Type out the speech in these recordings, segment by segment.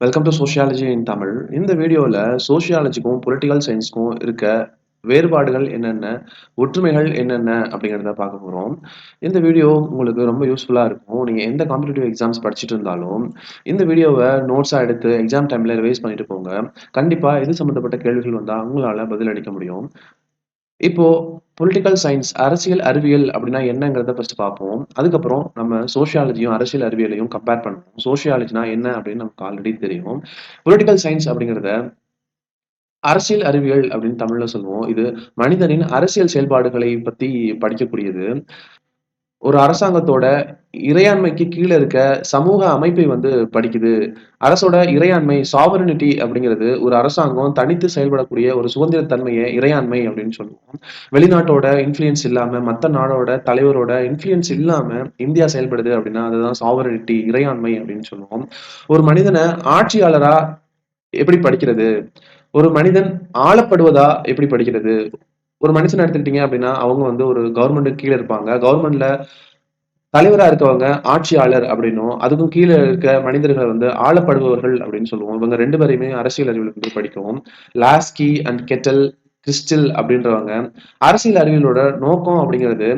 Welcome to sociology இன் தமிழ். இந்த வீடியோல சோஷியாலஜிக்கும், political சயின்ஸ்க்கும் இருக்க வேறுபாடுகள் என்னென்ன? ஒற்றுமைகள் என்னென்ன? அப்படிங்கிறத பார்க்க போறோம். இந்த வீடியோ உங்களுக்கு ரொம்ப யூஸ்ஃபுல்லா இருக்கும். நீங்க எந்த காம்படிட்டிவ் எக்ஸாம்ஸ் படிச்சுட்டு இருந்தாலும், இந்த வீடியோவ நோட்ஸா எடுத்து எக்ஸாம் டைம்ல ரிவைஸ் பண்ணிட்டு போங்க. கண்டிப்பா இது சம்மந்தப்பட்ட கேள்விகள் வந்தா உங்களால பதில் அளிக்க முடியும். இப்போ பொலிட்டிக்கல் சயின்ஸ் அரசியல் அறிவியல் அப்படின்னா என்னங்கிறத ஃபர்ஸ்ட் பார்ப்போம். அதுக்கப்புறம் நம்ம சோஷியாலஜியும், அரசியல் அறிவியலையும் கம்பேர் பண்ணுவோம். சோஷியாலஜினா என்ன அப்படின்னு நமக்கு ஆல்ரெடி தெரியும். பொலிட்டிக்கல் சயின்ஸ் அப்படிங்கிறத அரசியல் அறிவியல் அப்படின்னு தமிழ்ல சொல்லுவோம். இது மனிதனின் அரசியல் செயல்பாடுகளை பத்தி படிக்கக்கூடியது. ஒரு அரசாங்கத்தோட இறையாண்மைக்கு கீழ இருக்க சமூக அமைப்பை வந்து படிக்குது. அரசோட இறையாண்மை சாவரினிட்டி அப்படிங்கிறது ஒரு அரசாங்கம் தனித்து செயல்படக்கூடிய ஒரு சுதந்திர தன்மைய இறையாண்மை அப்படின்னு சொல்லுவோம். வெளிநாட்டோட இன்ஃப்ளூயன்ஸ் இல்லாம, மத்த நாடோட தலைவரோட இன்ஃப்ளூயன்ஸ் இல்லாம இந்தியா செயல்படுது அப்படின்னா, அதுதான் சாவரினிட்டி இறையாண்மை அப்படின்னு சொல்லுவோம். ஒரு மனிதன ஆட்சியாளரா எப்படி படிக்கிறது? ஒரு மனிதன் ஆளப்படுவதா எப்படி படிக்கிறது? ஒரு மனுஷன எடுத்துக்கிட்டீங்க அப்படின்னா, அவங்க வந்து ஒரு கவர்ன்மென்ட்க்கு கீழ இருப்பாங்க. கவர்ன்மென்ட்ல தலைவரா இருக்கவங்க ஆட்சியாளர் அப்படின்னும், அதுக்கும் கீழ இருக்க மனிதர்கள் வந்து ஆளப்படுபவர்கள் அப்படின்னு சொல்லுவோம். இவங்க 2 பேரையுமே அரசியல் அறிவியல் வந்து படிக்கும். லாஸ்கி அண்ட் கெட்டல், கிறிஸ்டில் அப்படின்றவங்க அரசியல் அறிவியலோட நோக்கம் அப்படிங்கிறது,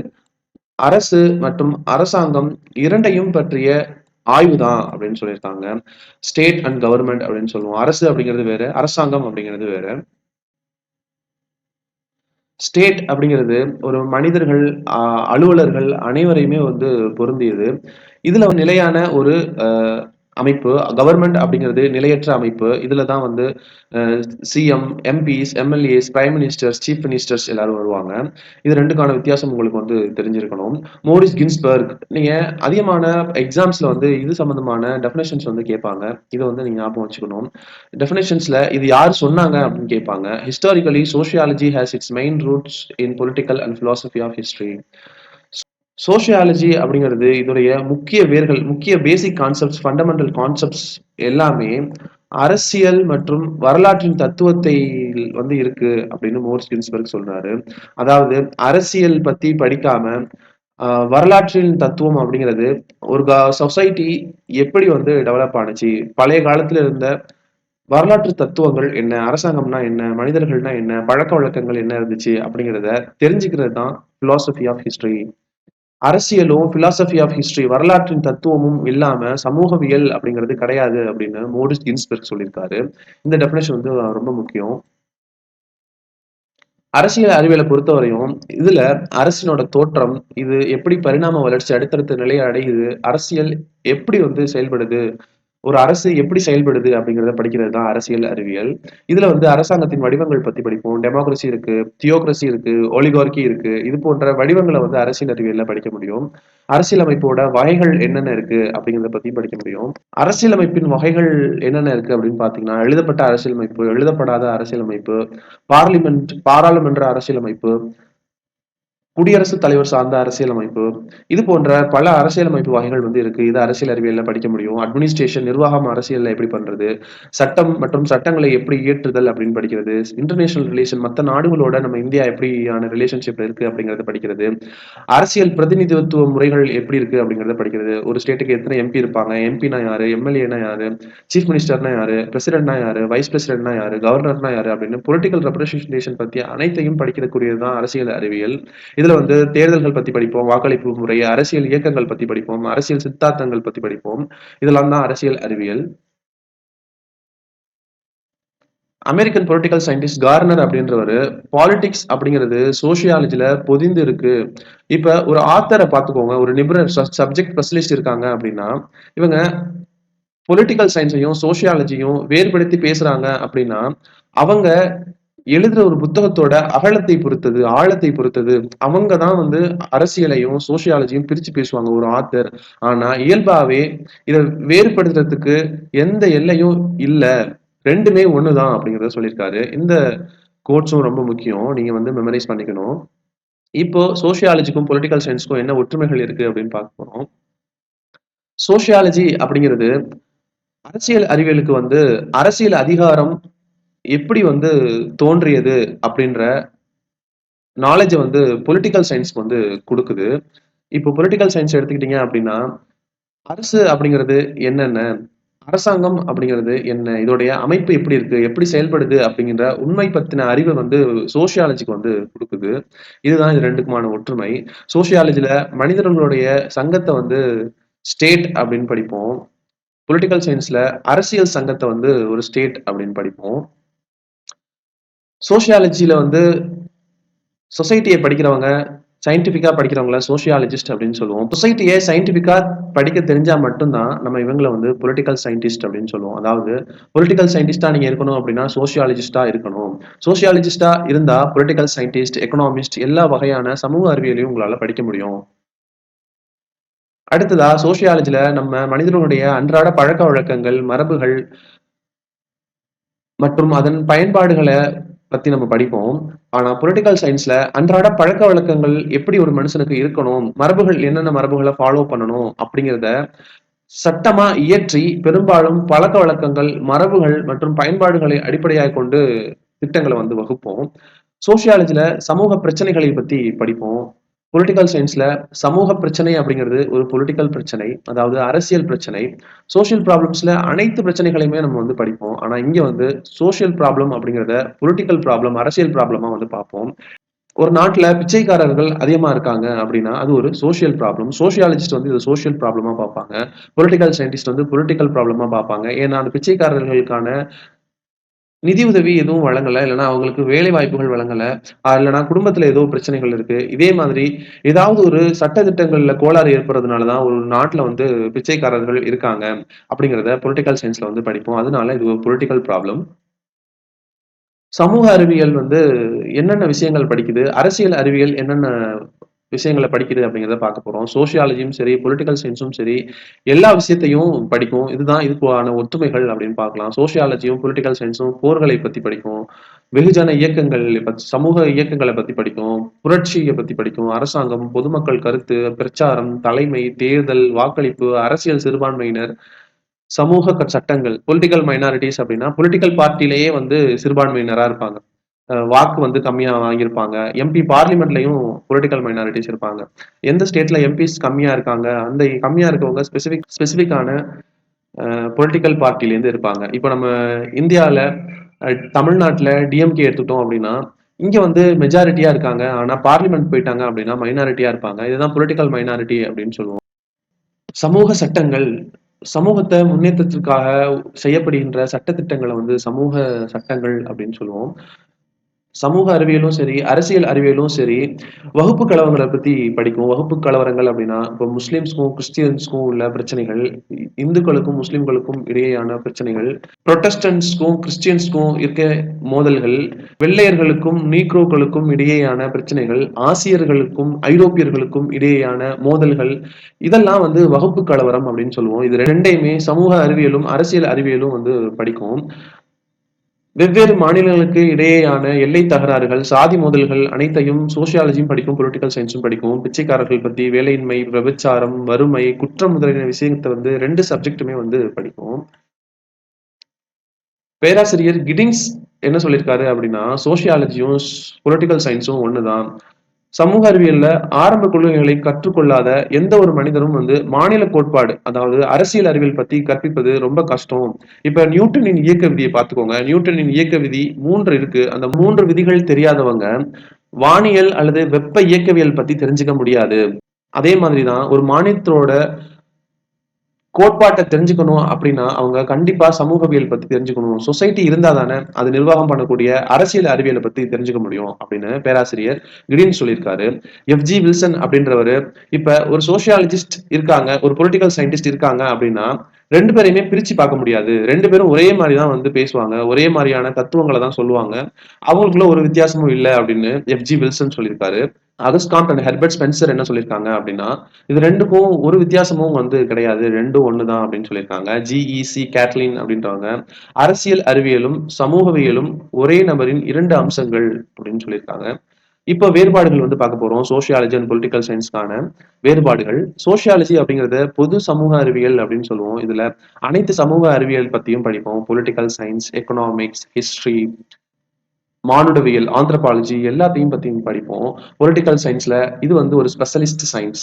அரசு மற்றும் அரசாங்கம் 2யும் பற்றிய ஆய்வு தான் அப்படின்னு சொல்லியிருக்காங்க. ஸ்டேட் அண்ட் கவர்ன்மென்ட் அப்படின்னு சொல்லுவோம். அரசு அப்படிங்கிறது வேற, அரசாங்கம் அப்படிங்கிறது வேற. ஸ்டேட் அப்படிங்கிறது ஒரு மனிதர்கள், அலுவலர்கள் அனைவரையுமே வந்து பொருந்தியது. இதுல நிலையான ஒரு அ அமைப்பு. கவர்ன்மென்ட் அப்படிங்கிறது நிலையற்ற அமைப்பு. இதுல தான் வந்து அ CM, MPs, MLAs, prime ministers, chief ministers எல்லாரும் வருவாங்க. இது 2க்கான வித்தியாசம் உங்களுக்கு வந்து தெரிஞ்சிருக்கணும். மோரிஸ் கின்ஸ்பெர்க் நீங்க அதிகமான எக்ஸாம்ஸ்ல வந்து இது சம்பந்தமான டெஃபினிஷன்ஸ் வந்து கேட்பாங்க. இத வந்து நீங்க ஞாபகம் வச்சுக்கணும். டெஃபினிஷன்ஸ்ல இது யார் சொன்னாங்க அப்படின்னு கேட்பாங்க. Historically sociology has its main roots in political and philosophy of history. Sociology அப்படிங்கிறது இதோடைய முக்கிய வேர்கள், முக்கிய பேசிக் கான்செப்ட்ஸ், ஃபண்டமெண்டல் கான்செப்ட்ஸ் எல்லாமே அரசியல் மற்றும் வரலாற்றின் தத்துவத்தை வந்து இருக்கு அப்படின்னு மோரிஸ் கின்ஸ்பெர்க் சொல்றாரு. அதாவது அரசியல் பத்தி படிக்காம வரலாற்றின் தத்துவம் அப்படிங்கிறது ஒரு சொசைட்டி எப்படி வந்து டெவலப் ஆனுச்சு, பழைய காலத்துல இருந்த வரலாற்று தத்துவங்கள் என்ன, அரசாங்கம்னா என்ன, மனிதர்கள்னா என்ன, பழக்க வழக்கங்கள் என்ன இருந்துச்சு அப்படிங்கிறத தெரிஞ்சுக்கிறது தான் பிலாசபி ஆஃப் ஹிஸ்டரி. அரசியலும் பிலாசபி ஆஃப் ஹிஸ்டரி வரலாற்றின் தத்துவமும் இல்லாம சமூகவியல் அப்படிங்கிறது கிடையாது அப்படின்னு மோரிஸ் கின்ஸ்பெர்க் சொல்லியிருக்காரு. இந்த டெஃபினேஷன் வந்து ரொம்ப முக்கியம். அரசியல் அறிவியலை பொறுத்தவரையும் இதுல அரசினோட தோற்றம், இது எப்படி பரிணாம வளர்ச்சி அடுத்தடுத்த நிலையை அடையுது, அரசியல் எப்படி வந்து செயல்படுது, ஒரு அரசு எப்படி செயல்படுது அப்படிங்கிறத படிக்கிறது தான் அரசியல் அறிவியல். இதுல வந்து அரசாங்கத்தின் வடிவங்கள் பத்தி படிப்போம். டெமோக்ரஸி இருக்கு, தியோக்ரஸி இருக்கு, ஒலிகார்கி இருக்கு. இது போன்ற வடிவங்களை வந்து அரசியல் அறிவியல்ல படிக்க முடியும். அரசியலமைப்போட வகைகள் என்னென்ன இருக்கு அப்படிங்கிறத பத்தி படிக்க முடியும். அரசியலமைப்பின் வகைகள் என்னென்ன இருக்கு அப்படின்னு பாத்தீங்கன்னா, எழுதப்பட்ட அரசியலமைப்பு, எழுதப்படாத அரசியலமைப்பு, பாராளுமன்ற அரசியலமைப்பு, குடியரசுத் தலைவர் சார்ந்த அரசியலமைப்பு, இது போன்ற பல அரசியலமைப்பு வகைகள் வந்து இருக்கு. இது அரசியல் அறிவியல்ல படிக்க முடியும். அட்மினிஸ்ட்ரேஷன் நிர்வாகம் அரசியல்ல எப்படி பண்றது? சட்டம் மற்றும் சட்டங்களை எப்படி இயற்றுதல் அப்படின்னு படிக்கிறது. இன்டர்நேஷனல் ரிலேஷன் மத்த நாடுகளோட நம்ம இந்தியா எப்படியான ரிலேஷன்ஷிப்ல இருக்கு அப்படிங்கிறத படிக்கிறது. அரசியல் பிரதிநிதித்துவ முறைகள் எப்படி இருக்கு அப்படிங்கிறத படிக்கிறது. ஒரு ஸ்டேட்டுக்கு எத்தனை எம்பி இருப்பாங்க? எம்பினா யாரு? எம்எல்ஏனா யாரு? சீஃப் மினிஸ்டர்னா யாரு? பிரசிடென்ட்னா யாரு? வைஸ் பிரசிடென்ட்னா யாரு? கவர்னர்னா யாரு? அப்படின்னு பொலிட்டிக்கல் ரெப்ரசன்டேஷன் பத்தி அனைத்தையும் படிக்கக்கூடியது தான் அரசியல் அறிவியல். இதுல வந்து தேர்தல்கள் பத்தி படிப்போம், வாக்களிப்பு முறை, அரசியல் இயக்கங்கள் பத்தி படிப்போம், அரசியல் சித்தாந்தங்கள் பத்தி படிப்போம். இதெல்லாம் தான் அரசியல் அறிவியல். அமெரிக்கன் பொலிட்டிக்கல் சயின்டிஸ்ட் கார்னர் அப்படின்றவரு பாலிடிக்ஸ் அப்படிங்கிறது சோசியாலஜில பொதிந்து இருக்கு. இப்ப ஒரு ஆத்தரை பார்த்துக்கோங்க, ஒரு நிபுணர் சப்ஜெக்ட் ஸ்பெஷலிஸ்ட் இருக்காங்க அப்படின்னா, இவங்க பொலிட்டிக்கல் சயின்ஸையும் சோசியாலஜியும் வேறுபடுத்தி பேசுறாங்க அப்படின்னா, அவங்க எழுதுற ஒரு புத்தகத்தோட அகலத்தை பொறுத்தது, ஆழத்தை பொறுத்தது. அவங்க தான் வந்து அரசியலையும், சோசியாலஜியும் பிரிச்சு பேசுவாங்க ஒரு ஆத்தர். ஆனா இயல்பாவே இத வேறுபடுத்துறதுக்கு எந்த எல்லையும் இல்ல. 2மே ஒண்ணுதான் அப்படிங்கிறத சொல்லியிருக்காரு. இந்த கோட்ஸும் ரொம்ப முக்கியம். நீங்க வந்து மெமரைஸ் பண்ணிக்கணும். இப்போ சோசியாலஜிக்கும், பொலிட்டிக்கல் சயின்ஸ்க்கும் என்ன ஒற்றுமைகள் இருக்கு அப்படின்னு பார்க்க போறோம். சோசியாலஜி அப்படிங்கிறது அரசியல் அறிவியலுக்கு வந்து அரசியல் அதிகாரம் எப்படி வந்து தோன்றியது அப்படின்ற நாலேட்ஜ வந்து பொலிட்டிக்கல் சயின்ஸ்க்கு வந்து குடுக்குது. இப்போ பொலிட்டிக்கல் சயின்ஸ் எடுத்துக்கிட்டீங்க அப்படின்னா, அரசு அப்படிங்கிறது என்னென்ன? அரசாங்கம் அப்படிங்கிறது என்ன? இதோடைய அமைப்பு எப்படி இருக்கு? எப்படி செயல்படுது? அப்படிங்கிற உண்மை பத்தின அறிவ வந்து சோசியாலஜிக்கு வந்து குடுக்குது. இதுதான் இது 2க்குமான ஒற்றுமை. சோசியாலஜில மனிதர்களுடைய சங்கத்த வந்து ஸ்டேட் அப்படின்னு படிப்போம். பொலிட்டிக்கல் சயன்ஸ்ல அரசியல் சங்கத்த வந்து ஒரு ஸ்டேட் அப்படின்னு படிப்போம். சோசியாலஜில வந்து சொசைட்டிய படிக்கிறவங்க, சயின்டிஃபிக்கா படிக்கிறவங்கள சோசியாலஜிஸ்ட் அப்படின்னு சொல்லுவோம். சொசைட்டிய சயின்டிஃபிக்கா படிக்க தெரிஞ்சா மட்டும் தான், நம்ம இவங்கள வந்து பொலிட்டிக்கல் சயின்டிஸ்ட் அப்படின்னு சொல்லுவோம். அதாவது பொலிட்டிக்கல் சயின்டிஸ்ட்டா நீங்க இருக்கணும் அப்படின்னா, சோசியாலஜிஸ்ட்டா இருக்கணும். சோசியாலஜிஸ்ட்டா இருந்தா பொலிட்டிக்கல் சயின்டிஸ்ட், எக்கனாமிஸ்ட் எல்லா வகையான சமூக அறிவியலையும் உங்களால படிக்க முடியும். அடுத்ததா சோசியாலஜில நம்ம மனிதர்களுடைய அன்றாட பழக்கவழக்கங்கள், மரபுகள் மற்றும் அதன் பயன்பாடுகள பத்தி நம்ம படிப்போம். ஆனா பொலிட்டிக்கல் சயின்ஸ்ல அன்றாட பழக்கவழக்கங்கள் எப்படி ஒரு மனுஷனுக்கு இருக்கணும், மரபுகள் என்னென்ன மரபுகள ஃபாலோ பண்ணணும் அப்படிங்கிறத சட்டமா இயற்றி, பெரும்பாலும் பழக்கவழக்கங்கள், மரபுகள் மற்றும் பயன்பாடுகளை அடிப்படையாகக் கொண்டு திட்டங்கள வந்து வகுப்போம். சோசியாலஜில சமூக பிரச்சனைகளை பத்தி படிப்போம். பொலிட்டிக்கல் சயின்ஸ்ல சமூக பிரச்சனை அப்படிங்கிறது ஒரு பொலிட்டிக்கல் பிரச்சனை. அதாவது அரசியல் பிரச்சனை. சோசியல் ப்ராப்ளம்ஸ்ல அனைத்து பிரச்சனைகளையுமே நம்ம வந்து படிப்போம். ஆனா இங்க வந்து சோசியல் ப்ராப்ளம் அப்படிங்கிறத பொலிட்டிக்கல் ப்ராப்ளம், அரசியல் ப்ராப்ளமா வந்து பார்ப்போம். ஒரு நாட்டுல பிச்சைக்காரர்கள் அதிகமா இருக்காங்க அப்படின்னா, அது ஒரு சோசியல் ப்ராப்ளம். சோசியாலஜிஸ்ட் வந்து இத சோசியல் ப்ராப்ளமா பார்ப்பாங்க. பொலிட்டிக்கல் சயின்டிஸ்ட் வந்து பொலிட்டிக்கல் ப்ராப்ளமா பார்ப்பாங்க. ஏன்னா, அந்த பிச்சைக்காரர்களுக்கான நிதி உதவி எதுவும் வழங்கல. இல்லன்னா அவங்களுக்கு வேலை வாய்ப்புகள் வழங்கல. இல்லன்னா குடும்பத்தில ஏதோ பிரச்சனைகள் இருக்கு. இதே மாதிரி ஏதாவது ஒரு சட்ட திட்டங்கள்ல கோளாறு ஏற்படுறதுனால தான் ஒரு நாட்ல வந்து பிச்சைக்காரர்கள் இருக்காங்க. அப்படிங்கிறத பொலிட்டிக்கல் சயன்ஸ்ல வந்து படிப்போம். அதனால இது ஒரு பொலிட்டிக்கல் ப்ராப்ளம். சமூக அறிவியல் வந்து என்னென்ன விஷயங்கள் படிக்குது? அரசியல் அறிவியல் என்னென்ன விஷயங்கள படிக்குது அப்படிங்கிறத பார்க்க போறோம். சோசியாலஜியும் சரி, பொலிட்டிக்கல் சயன்ஸும் சரி, எல்லா விஷயத்தையும் படிக்கும். இதுதான் இதுக்கான ஒத்துமைகள் அப்படின்னு பார்க்கலாம். சோசியாலஜியும், பொலிட்டிக்கல் சயன்ஸும் போர்களை பத்தி படிக்கும். வெகுஜன இயக்கங்கள் பத்தி சமூக இயக்கங்கள பத்தி படிக்கும். புரட்சிய பத்தி படிக்கும். அரசாங்கம், பொதுமக்கள் கருத்து, பிரச்சாரம், தலைமை, தேர்தல், வாக்களிப்பு, அரசியல் சிறுபான்மையினர், சமூக சட்டங்கள், பொலிட்டிக்கல் மைனாரிட்டீஸ் அப்படின்னா, பொலிட்டிக்கல் பார்ட்டிலேயே வந்து சிறுபான்மையினரா இருப்பாங்க. வாக்கு வந்து கம்மியா வாங்கியிருப்பாங்க. எம்பி பார்லிமென்ட்லயும் பொலிட்டிக்கல் மைனாரிட்டீஸ் இருப்பாங்க. எந்த ஸ்டேட்ல எம்பிஸ் கம்மியா இருக்காங்க, அந்த கம்மியா இருக்கவங்க ஸ்பெசிஃபிக்கான பொலிட்டிக்கல் பார்ட்டிலேருந்து இருப்பாங்க. இப்ப நம்ம இந்தியால அ தமிழ்நாட்டுல டிஎம்கே எடுத்துக்கிட்டோம் அப்படின்னா, இங்க வந்து மெஜாரிட்டியா இருக்காங்க. ஆனா பார்லிமென்ட் போயிட்டாங்க அப்படின்னா மைனாரிட்டியா இருப்பாங்க. இதுதான் பொலிட்டிக்கல் மைனாரிட்டி அப்படின்னு சொல்லுவோம். சமூக சட்டங்கள், சமூகத்த முன்னேற்றத்திற்காக செய்யப்படுகின்ற சட்ட திட்டங்கள வந்து சமூக சட்டங்கள் அப்படின்னு சொல்லுவோம். சமூக அறிவியலும் சரி, அரசியல் அறிவியலும் சரி, வகுப்பு கலவரங்கள பத்தி படிக்கும். வகுப்பு கலவரங்கள் அப்படின்னா, இப்போ முஸ்லிம்ஸ்க்கும், கிறிஸ்டியன்ஸ்க்கும் உள்ள பிரச்சனைகள், இந்துக்களுக்கும், முஸ்லிம்களுக்கும் இடையேயான பிரச்சனைகள், புரொட்டஸ்டன்ட்ஸ்க்கும், கிறிஸ்டியன்ஸ்க்கும் இருக்க மோதல்கள், வெள்ளையர்களுக்கும், நீக்ரோக்களுக்கும் இடையேயான பிரச்சனைகள், ஆசியர்களுக்கும், ஐரோப்பியர்களுக்கும் இடையேயான மோதல்கள், இதெல்லாம் வந்து வகுப்பு கலவரம் அப்படின்னு சொல்லுவோம். இது 2யுமே சமூக அறிவியலும், அரசியல் அறிவியலும் வந்து படிக்கும். வெவ்வேறு மாநிலங்களுக்கு இடையேயான எல்லை தகராறுகள், சாதி மோதல்கள் அனைத்தையும் சோசியாலஜியும் படிக்கும், பொலிட்டிக்கல் சயன்ஸும் படிக்கும். பிச்சைக்காரர்கள் பத்தி, வேலையின்மை, விபச்சாரம், வறுமை, குற்றம் முதலியன விஷயத்த வந்து 2 சப்ஜெக்ட்டுமே வந்து படிக்கும். பேராசிரியர் கிடிங்ஸ் என்ன சொல்லியிருக்காரு அப்படின்னா, சோசியாலஜியும், பொலிட்டிக்கல் சயன்ஸும் ஒண்ணுதான். சமூக அறிவியல்ல ஆரம்ப கொள்கைகளை கற்றுக்கொள்ளாத எந்த ஒரு மனிதரும் வந்து மாநில கோட்பாடு, அதாவது அரசியல் அறிவியல் பத்தி கற்பிப்பது ரொம்ப கஷ்டம். இப்ப நியூட்டனின் இயக்க விதிய பார்த்துக்கோங்க. நியூட்டனின் இயக்க விதி 3 இருக்கு. அந்த 3 விதிகள் தெரியாதவங்க, வானியல் அல்லது வெப்ப இயக்கவியல் பத்தி தெரிஞ்சுக்க முடியாது. அதே மாதிரி தான் ஒரு மாநிலத்தோட கோட்பாட்ட தெரிஞ்சுக்கணும் அப்படின்னா, அவங்க கண்டிப்பா சமூகவியல் பத்தி தெரிஞ்சுக்கணும். சொசைட்டி இருந்தா தானே, அது நிர்வாகம் பண்ணக்கூடிய அரசியல் அறிவியல பத்தி தெரிஞ்சுக்க முடியும் அப்படின்னு பேராசிரியர் கிரீன் சொல்லியிருக்காரு. எஃப்.ஜி. வில்சன் அப்படின்றவரு, இப்ப ஒரு சோசியாலஜிஸ்ட் இருக்காங்க, ஒரு பொலிட்டிக்கல் சயின்டிஸ்ட் இருக்காங்க அப்படின்னா, 2 பேரையுமே பிரிச்சு பார்க்க முடியாது. 2 பேரும் ஒரே மாரி தான் வந்து பேசுவாங்க. ஒரே மாரியான தத்துவங்கள தான் சொல்லுவாங்க. அவங்களுக்குள்ள ஒரு வித்தியாசமும் இல்ல அப்படின்னு எஃப்.ஜி. வில்சன் சொல்லியிருக்காரு. அகஸ்காம்ப் அண்ட் ஹெர்பர்ட் ஸ்பென்சர் என்ன சொல்லியிருக்காங்க அப்படின்னா, இது 2க்கும் ஒரு வித்தியாசமும் வந்து கிடையாது. 2ம் ஒண்ணு தான் அப்படின்னு சொல்லியிருக்காங்க. ஜி.இ.சி. கேட்லின் அப்படின்றவங்க, அரசியல் அறிவியலும், சமூகவியலும் ஒரே நபரின் 2 அம்சங்கள் அப்படின்னு சொல்லியிருக்காங்க. இப்ப வேறுபாடுகள் வந்து பார்க்க போறோம். சோசியாலஜி அண்ட் பொலிட்டிக்கல் சயன்ஸ்க்கான வேறுபாடுகள். சோசியாலஜி அப்படிங்கிறத பொது சமூக அறிவியல் அப்படின்னு சொல்லுவோம். இதுல அனைத்து சமூக அறிவியல் பத்தியும் படிப்போம். பொலிட்டிக்கல் சயன்ஸ், எக்கனாமிக்ஸ், ஹிஸ்டரி, மானுடவியல், ஆந்த்ரோபாலஜி எல்லாத்தையும் பத்தியும் படிப்போம். பொலிட்டிக்கல் சயன்ஸ்ல இது வந்து ஒரு ஸ்பெஷலிஸ்ட் சயன்ஸ்.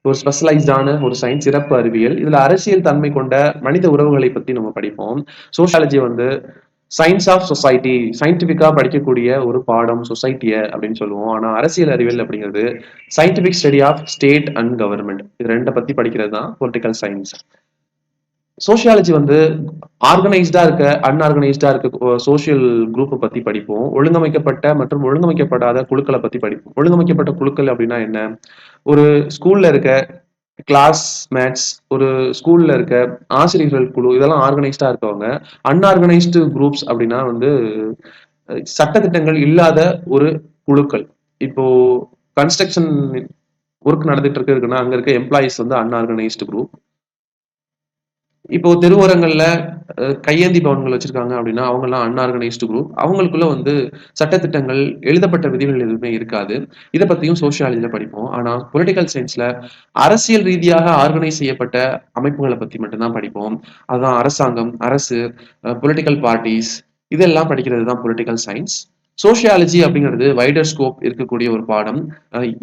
ஒரு ஸ்பெஷலைஸ்டான ஒரு சயின்ஸ், சிறப்பு அறிவியல். இதுல அரசியல் தன்மை கொண்ட மனித உறவுகளை பத்தி நம்ம படிப்போம். சோசியாலஜி வந்து சயின்ஸ் ஆஃப் சொசைட்டி, சயின்டிஃபிக்கா படிக்கக்கூடிய ஒரு பாடம் சொசைட்டிய அப்படின்னு சொல்லுவோம். ஆனா அரசியல் அறிவியல் அப்படிங்கிறது scientific study of state and government. இது 2 பத்தி படிக்கிறது தான் பொலிட்டிக்கல் சயின்ஸ். சோசியாலஜி வந்து ஆர்கனைஸ்டா இருக்க, அன்ஆர்கனைஸ்டா இருக்க சோசியல் குரூப்ப பத்தி படிப்போம். ஒழுங்கமைக்கப்பட்ட மற்றும் ஒழுங்கமைக்கப்படாத குழுக்கள பத்தி படிப்போம். ஒழுங்கமைக்கப்பட்ட குழுக்கள் அப்படின்னா என்ன? ஒரு ஸ்கூல்ல இருக்க கிளாஸ் மேட்ஸ், ஒரு ஸ்கூல்ல இருக்க ஆசிரியர்கள் குழு, இதெல்லாம் ஆர்கனைஸ்டா இருக்கவங்க. அன்ஆர்கனைஸ்டு குரூப்ஸ் அப்படின்னா வந்து சட்டதிட்டங்கள் இல்லாத ஒரு குழுக்கள். இப்போ கன்ஸ்ட்ரக்ஷன் ஒர்க் நடந்துட்டு இருக்குன்னா, அங்க இருக்க எம்ப்ளாயீஸ் வந்து அன்ஆர்கனைஸ்டு குரூப். இப்போ தெருவோரங்கள்ல கையேந்தி பவன்கள் வச்சிருக்காங்க அப்படின்னா, அவங்கலாம் அன்ஆர்கனைஸ்டு குரூப். அவங்களுக்குள்ள வந்து சட்டதிட்டங்கள், எழுதப்பட்ட விதிகள் எதுவுமே இருக்காது. இத பத்தியும் சோசியாலஜில படிப்போம். ஆனா பொலிட்டிக்கல் சயின்ஸ்ல அரசியல் ரீதியாக ஆர்கனைஸ் செய்யப்பட்ட அமைப்புகள பத்தி மட்டும் தான் படிப்போம். அதான் அரசாங்கம், அரசு, பொலிட்டிக்கல் பார்ட்டீஸ் இதெல்லாம் படிக்கிறது தான் பொலிட்டிக்கல் சயின்ஸ். சோசியாலஜி அப்படிங்கிறது வைடர் ஸ்கோப் இருக்கக்கூடிய ஒரு பாடம்.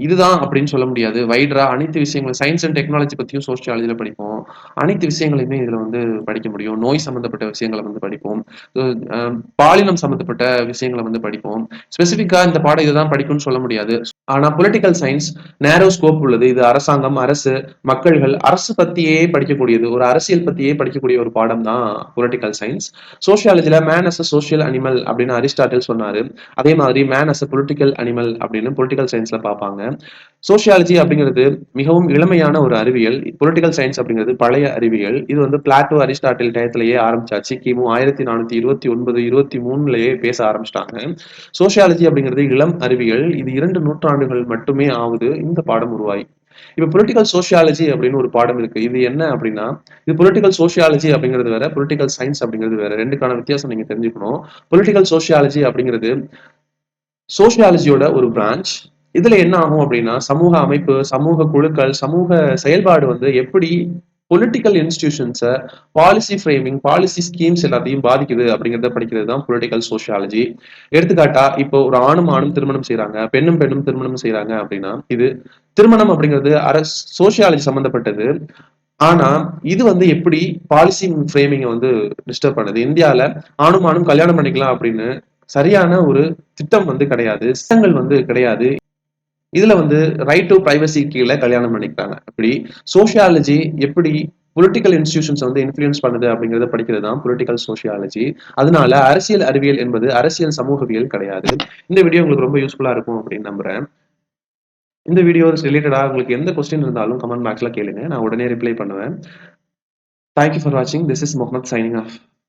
இதுதான் அப்படின்னு சொல்ல முடியாது. வைடரா அனைத்து விஷயங்களும் சயின்ஸ் அண்ட் டெக்னாலஜி பத்தியும் சோசியாலஜில படிப்போம். அனைத்து விஷயங்களையுமே இதுல வந்து படிக்க முடியும். நோய் சம்பந்தப்பட்ட விஷயங்கள வந்து படிப்போம். அ பாலினம் சம்பந்தப்பட்ட விஷயங்கள வந்து படிப்போம். ஸ்பெசிஃபிக்கா இந்த பாடம் இதுதான் படிக்கும்னு சொல்ல முடியாது. ஆனா பொலிட்டிக்கல் சயின்ஸ் நேரோ ஸ்கோப் உள்ளது. இது அரசாங்கம், அரசு, மக்கள்கள், அரசு பத்தியே படிக்கக்கூடியது. ஒரு அரசியல் பத்தியே படிக்கக்கூடிய ஒரு பாடம் தான் பொலிட்டிக்கல் சயின்ஸ். சோசியாலஜில man as a social animal அப்படின்னு அரிஸ்டாட்டில் சொன்னாரு. அதே மாதிரி man as a political animal அப்படின்னு பொலிட்டிக்கல் சயின்ஸ்ல பார்ப்பாங்க. சோசியாலஜி அப்படிங்கிறது மிகவும் இளமையான ஒரு அறிவியல். பொலிட்டிக்கல் சயின்ஸ் அப்படிங்கிறது பழைய அறிவியல். இது வந்து பிளாட்டோ, அரிஸ்டாட்டில் டயத்திலேயே ஆரம்பிச்சாச்சு. கிமு 1429, 23லயே பேச ஆரம்பிச்சுட்டாங்க. சோசியாலஜி அப்படிங்கிறது இளம் அறிவியல். இது 2 நூற்றாண்டுகள் மட்டுமே ஆகுது இந்த பாடம் உருவாகி. இப்ப பொலிட்டிக்கல் சோசியாலஜி அப்படின்னு ஒரு பாடம் இருக்கு. இது என்ன அப்படின்னா, இது பொலிட்டிக்கல் சோசியாலஜி அப்படிங்கிறது வேற, பொலிட்டிக்கல் சயின்ஸ் அப்படிங்கிறது வேற. 2க்கான வித்தியாசம் நீங்க தெரிஞ்சுக்கணும். பொலிட்டிக்கல் சோசியாலஜி அப்படிங்கிறது சோசியாலஜியோட ஒரு பிரான்ச். இதுல என்ன ஆகும் அப்படின்னா, சமூக அமைப்பு, சமூக குழுக்கள், சமூக செயல்பாடு வந்து எப்படி political institutions, policy framing, policy schemes எல்லாத்தையும் பாதிக்குது அப்படிங்கிறத படிக்கிறது தான் பொலிட்டிக்கல் சோசியாலஜி. எடுத்துக்காட்டா, இப்போ ஒரு ஆணும் ஆணும் திருமணம் செய்றாங்க, பெண்ணும் பெண்ணும் திருமணம் செய்றாங்க அப்படின்னா, இது திருமணம் அப்படிங்கிறது சோசியாலஜி சம்பந்தப்பட்டது. ஆனா, இது வந்து எப்படி பாலிசி ஃப்ரேமிங்க வந்து டிஸ்டர்ப் பண்ணுது. இந்தியால ஆணும் ஆணும் கல்யாணம் பண்ணிக்கலாம் அப்படின்னு சரியான ஒரு திட்டம் வந்து கிடையாது. சட்டங்கள் வந்து கிடையாது. இதுல வந்து ரைட் டூ பிரைவசி கீழ கல்யாணம் பண்ணிக்கிறாங்க. அப்படி சோசியாலஜி எப்படி பொலிட்டிக்கல் இன்ஸ்டிடியூஷன்ஸ் வந்து இன்ஃப்ளூயன்ஸ் பண்ணுது அப்படிங்கிறத படிக்கிறது தான் பொலிட்டிக்கல் சோசியாலஜி. அதனால அரசியல் அறிவியல் என்பது அரசியல் சமூகவியல் கிடையாது. இந்த வீடியோ உங்களுக்கு ரொம்ப யூஸ்ஃபுல்லா இருக்கும் அப்படின்னு நம்புறேன். இந்த வீடியோ ரிலேட்டடா உங்களுக்கு எந்த கொஸ்டின் இருந்தாலும் கமெண்ட் பாக்ஸ்ல கேளுங்க. நான் உடனே ரிப்ளை பண்ணுவேன். Thank you for watching. This is Mohammed signing off.